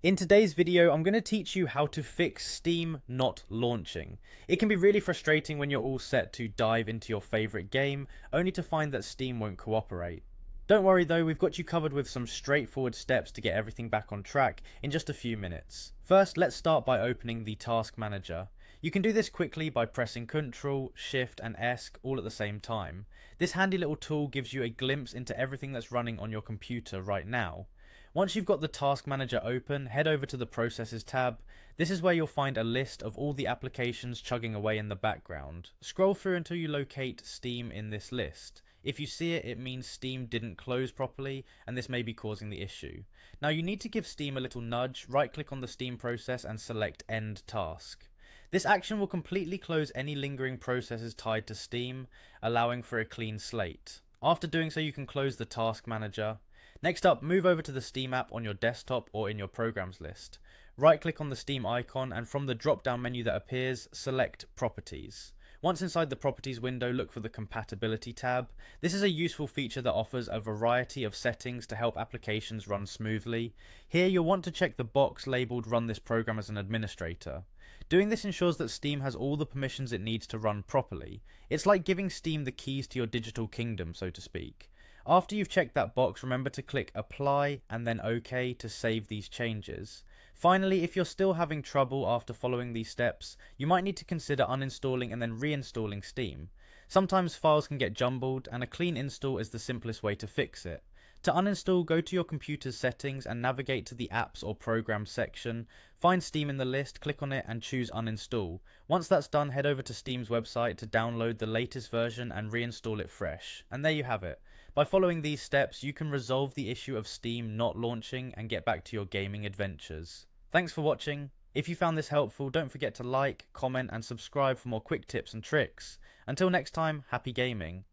In today's video, I'm going to teach you how to fix Steam not launching. It can be really frustrating when you're all set to dive into your favorite game, only to find that Steam won't cooperate. Don't worry though, we've got you covered with some straightforward steps to get everything back on track in just a few minutes. First, let's start by opening the Task Manager. You can do this quickly by pressing Ctrl, Shift and S all at the same time. This handy little tool gives you a glimpse into everything that's running on your computer right now. Once you've got the Task Manager open, head over to the Processes tab. This is where you'll find a list of all the applications chugging away in the background. Scroll through until you locate Steam in this list. If you see it, it means Steam didn't close properly, and this may be causing the issue. Now you need to give Steam a little nudge, right click on the Steam process and select End Task. This action will completely close any lingering processes tied to Steam, allowing for a clean slate. After doing so, you can close the Task Manager. Next up, move over to the Steam app on your desktop or in your programs list. Right click on the Steam icon and from the drop down menu that appears, select Properties. Once inside the Properties window, look for the Compatibility tab. This is a useful feature that offers a variety of settings to help applications run smoothly. Here you'll want to check the box labelled Run this program as an administrator. Doing this ensures that Steam has all the permissions it needs to run properly. It's like giving Steam the keys to your digital kingdom, so to speak. After you've checked that box, remember to click Apply and then OK to save these changes. Finally, if you're still having trouble after following these steps, you might need to consider uninstalling and then reinstalling Steam. Sometimes files can get jumbled, and a clean install is the simplest way to fix it. To uninstall, go to your computer's settings and navigate to the Apps or Programs section. Find Steam in the list, click on it and choose Uninstall. Once that's done, head over to Steam's website to download the latest version and reinstall it fresh. And there you have it. By following these steps, you can resolve the issue of Steam not launching and get back to your gaming adventures. Thanks for watching. If you found this helpful, don't forget to like, comment and subscribe for more quick tips and tricks. Until next time, happy gaming.